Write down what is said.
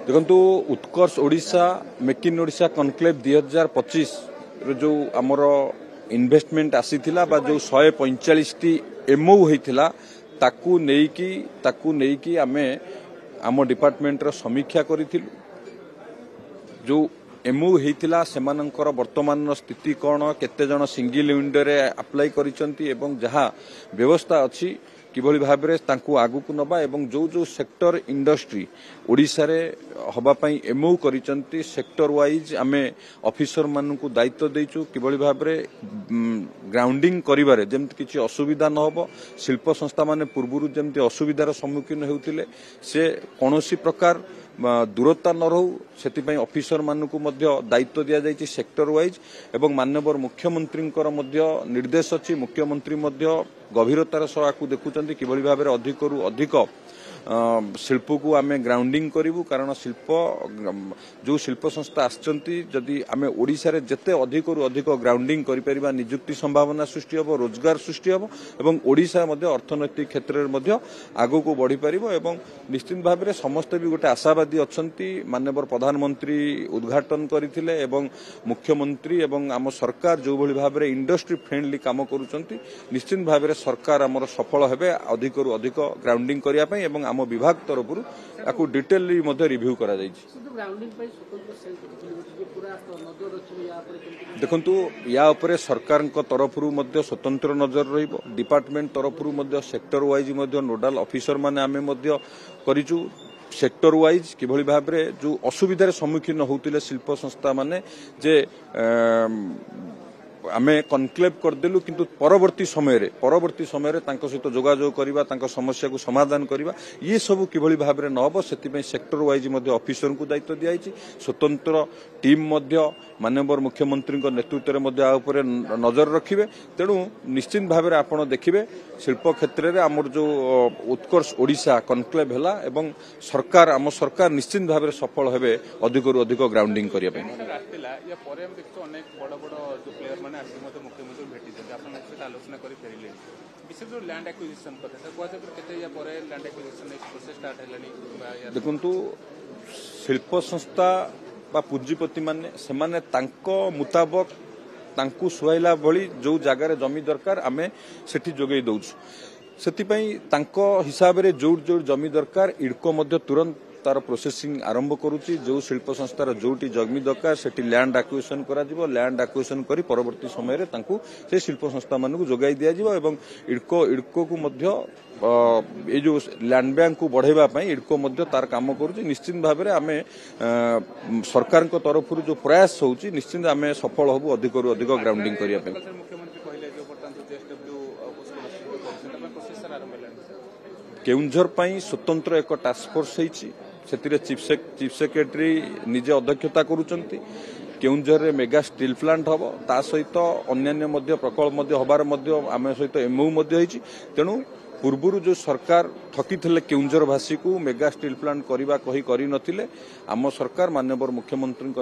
देखु Utkarsh Odisha make in Odisha conclave 2025 जो आमर इन्वेस्टमेंट आसीथिला बा जो 145 टी एमओ होइथिला ताकू नेकी आमे आम डिपार्टमेंट रो समीक्षा करिथिलु। जो एमओ होइथिला सेमानंकर वर्तमान स्थिति कोन केते जण सिंगल विंडो रे अप्लाई करिसंती एवं जहा व्यवस्था अछि किभली भाबरे तांकू आगु को नबा एवं जो जो सेक्टर इंडस्ट्री ओडिशा रे हबा पई एमओ करिसंती सेक्टर वाइज आमे ऑफिसर मानन को दायित्व देइचु किभली भाबरे ग्राउंडिंग करिबारे जेमति किछि असुविधा न होबो। शिल्प संस्था माने पूर्वरु जेमति असुविधार सम्मुखीन हेउतिले से कोनोसी प्रकार दूरता न रहू से ऑफिसर मानकू मध्य दायित्व दिया जायछि सेक्टर वाइज एवं माननीय मुख्यमंत्री निर्देश अछि। मुख्यमंत्री मध्य गभीरतार सह आकु देखुचंती किभली भाबरे अधिकरु अधिक शिल्प को आमे ग्राउंडिंग करिवु कारण शिल्प जो शिल्प संस्था आछंती जदि आमे ओडिसा रे जते अधिकरु अधिक ग्राउंडिंग करि परिबा नियुक्ति संभावना सृष्टि होबो रोजगार सृष्टि होबो एवं ओडिसा मध्य अर्थनैतिक क्षेत्र रे मध्य आगो को बढ़ी परिबो एवं निश्चित भाव में समस्त भी गोटे आशावादी अछंती। माननीय प्रधानमंत्री उद्घाटन करथिले एवं मुख्यमंत्री एवं आम सरकार जो भली भाव में इंडस्ट्री फ्रेंडली काम करूचंती निश्चित भाव में सरकार आमर सफल हेबे अधिकरु अधिक ग्राउंडिंग करिया पई एवं आम विभाग तरफ आपको डिटेल रिव्यू करा जायछि। देखंतु या उपरे सरकार तरफ स्वतंत्र नजर रहिबो डिपार्टमेंट तरफ सेक्टर वाइज नोडाल ऑफिसर माने आमे मध्य करिचु सेक्टर वाइज किभली भाबरे जो असुविधार सम्मुखीन होउतिले शिल्प संस्था माने जे आमे कनक्लेव करदेलु किंतु परवर्ती समय रे तांको सहित जोगाजोग करिबा तांको समस्या को समाधान करिबा ये सब किभली भाबरे न होबो सेति सेक्टर वाइज मध्य ऑफिसर को दायित्व दियाइछि। स्वतंत्र टीम मध्य माननीय मुख्यमंत्री नेतृत्व में आउपरे नजर रखिबे। तेणु निश्चित भाव में आपण देखिबे शिल्प क्षेत्र में आमर जो उत्कर्ष ओडिशा कनक्लेव हला एवं सरकार आम सरकार निश्चित भाव में सफल हेबे अधिकरु अधिक ग्राउंडिंग करिया पे। मुख्यमंत्री भेटी आलोचना कर फेरिले विशेष जो लैंड एक्विजिशन देखु शिल्प संस्था बा पुंजीपति माने सेमाने तांको मुताबक तांकू सुहाइला भली जो जगार जमी दरकार आमे सेठी जोगई दउछु सेति पई तांको हिसाब रे जोर जोर जमी दरकार इडको मध्य तुरंत तार प्रोसेसिंग आरंभ करुची। जो शिल्प संस्थार जोटी जमी दरकार सेठी लैंड एक्विजिशन करा जिवो लैंड एक्विजिशन करी परवर्ती समय रे तांकू से शिल्प संस्था मानकू जोगाई दिया जिवो एवं इडको को मध्य ये जो लैंड बैंक को बढ़ेबा पई इडको मध्य तार काम करुची। निश्चित भाव में आमे सरकार को तरफ जो प्रयास होउची निश्चित आमे सफल होबु अधिकरु अधिक ग्राउंडिंग करिया पे। केउंझर पई स्वतंत्र एक टास्क फोर्स होईची सेतिरे चीफ सेक्रेटरी निजे अध्यक्षता करूचंती। केउंझर रे मेगा स्टील प्लांट हबो ता सहित अन्यान्य मध्य प्रकल्प मध्य हबार मध्य आमे सहित एमओ मध्य होईची। तेणु पूर्वरु जो सरकार ठकी थिले केउंझर भाषी को मेगा स्टील प्लांट करिबा कहि करि नथिले आम सरकार माननीय मुख्यमंत्री